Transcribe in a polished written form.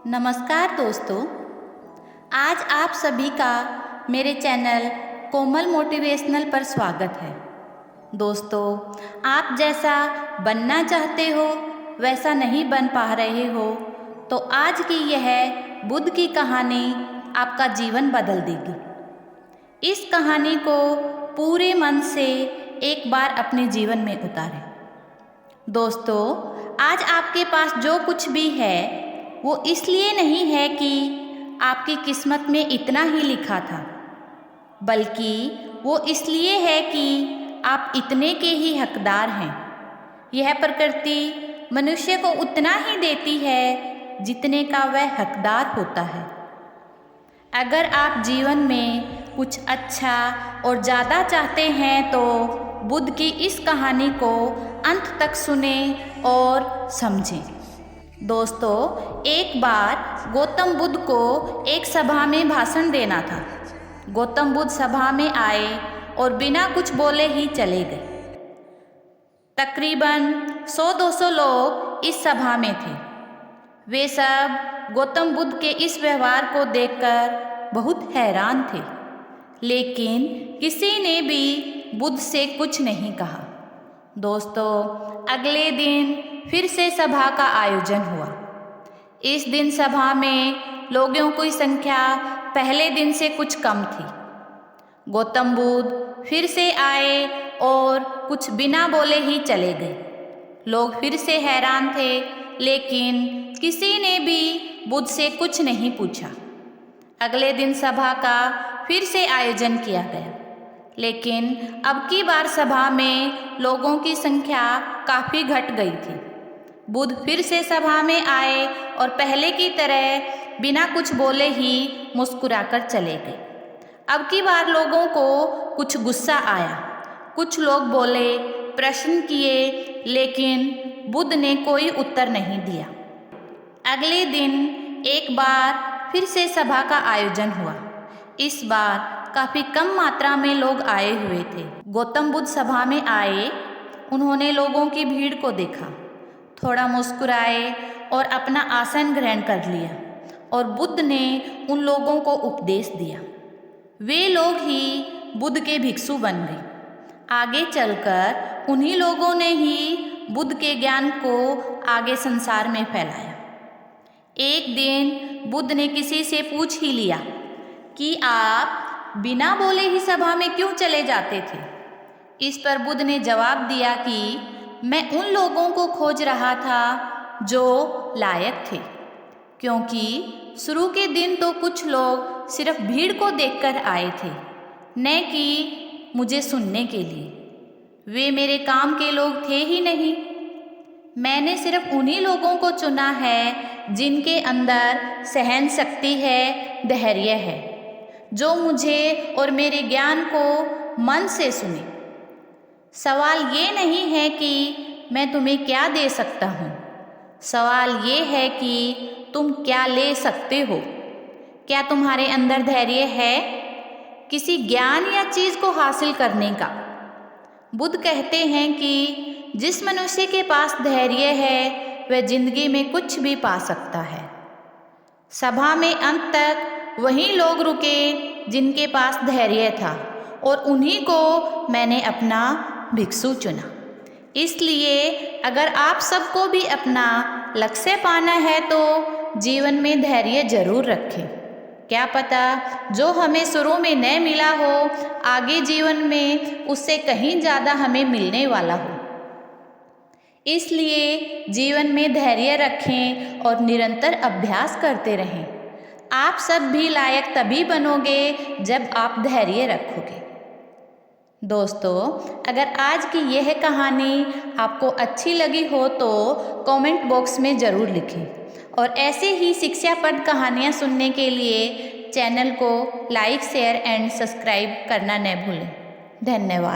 नमस्कार दोस्तों, आज आप सभी का मेरे चैनल कोमल मोटिवेशनल पर स्वागत है। दोस्तों, आप जैसा बनना चाहते हो वैसा नहीं बन पा रहे हो तो आज की यह बुद्ध की कहानी आपका जीवन बदल देगी। इस कहानी को पूरे मन से एक बार अपने जीवन में उतारें। दोस्तों, आज आपके पास जो कुछ भी है वो इसलिए नहीं है कि आपकी किस्मत में इतना ही लिखा था, बल्कि वो इसलिए है कि आप इतने के ही हकदार हैं। यह प्रकृति मनुष्य को उतना ही देती है जितने का वह हकदार होता है। अगर आप जीवन में कुछ अच्छा और ज़्यादा चाहते हैं तो बुद्ध की इस कहानी को अंत तक सुने और समझें। दोस्तों, एक बार गौतम बुद्ध को एक सभा में भाषण देना था। गौतम बुद्ध सभा में आए और बिना कुछ बोले ही चले गए। तकरीबन 100-200 लोग इस सभा में थे। वे सब गौतम बुद्ध के इस व्यवहार को देखकर बहुत हैरान थे, लेकिन किसी ने भी बुद्ध से कुछ नहीं कहा। दोस्तों, अगले दिन फिर से सभा का आयोजन हुआ। इस दिन सभा में लोगों की संख्या पहले दिन से कुछ कम थी। गौतम बुद्ध फिर से आए और कुछ बिना बोले ही चले गए। लोग फिर से हैरान थे, लेकिन किसी ने भी बुद्ध से कुछ नहीं पूछा। अगले दिन सभा का फिर से आयोजन किया गया, लेकिन अब की बार सभा में लोगों की संख्या काफ़ी घट गई थी। बुद्ध फिर से सभा में आए और पहले की तरह बिना कुछ बोले ही मुस्कुराकर चले गए। अब की बार लोगों को कुछ गुस्सा आया। कुछ लोग बोले, प्रश्न किए, लेकिन बुद्ध ने कोई उत्तर नहीं दिया। अगले दिन एक बार फिर से सभा का आयोजन हुआ। इस बार काफ़ी कम मात्रा में लोग आए हुए थे। गौतम बुद्ध सभा में आए। उन्होंने लोगों की भीड़ को देखा, थोड़ा मुस्कुराए और अपना आसन ग्रहण कर लिया और बुद्ध ने उन लोगों को उपदेश दिया। वे लोग ही बुद्ध के भिक्षु बन गए। आगे चलकर उन्हीं लोगों ने ही बुद्ध के ज्ञान को आगे संसार में फैलाया। एक दिन बुद्ध ने किसी से पूछ ही लिया कि आप बिना बोले ही सभा में क्यों चले जाते थे। इस पर बुद्ध ने जवाब दिया कि मैं उन लोगों को खोज रहा था जो लायक थे, क्योंकि शुरू के दिन तो कुछ लोग सिर्फ भीड़ को देखकर आए थे, न कि मुझे सुनने के लिए। वे मेरे काम के लोग थे ही नहीं। मैंने सिर्फ उन्हीं लोगों को चुना है जिनके अंदर सहन शक्ति है, धैर्य है, जो मुझे और मेरे ज्ञान को मन से सुने। सवाल ये नहीं है कि मैं तुम्हें क्या दे सकता हूँ, सवाल ये है कि तुम क्या ले सकते हो। क्या तुम्हारे अंदर धैर्य है किसी ज्ञान या चीज़ को हासिल करने का? बुद्ध कहते हैं कि जिस मनुष्य के पास धैर्य है वह जिंदगी में कुछ भी पा सकता है। सभा में अंत तक वही लोग रुके जिनके पास धैर्य था, और उन्हीं को मैंने अपना भिक्षु चुना। इसलिए अगर आप सबको भी अपना लक्ष्य पाना है तो जीवन में धैर्य जरूर रखें। क्या पता जो हमें शुरू में न मिला हो, आगे जीवन में उससे कहीं ज़्यादा हमें मिलने वाला हो। इसलिए जीवन में धैर्य रखें और निरंतर अभ्यास करते रहें। आप सब भी लायक तभी बनोगे जब आप धैर्य रखोगे। दोस्तों, अगर आज की यह कहानी आपको अच्छी लगी हो तो कमेंट बॉक्स में ज़रूर लिखें, और ऐसे ही शिक्षाप्रद कहानियाँ सुनने के लिए चैनल को लाइक, शेयर एंड सब्सक्राइब करना न भूलें। धन्यवाद।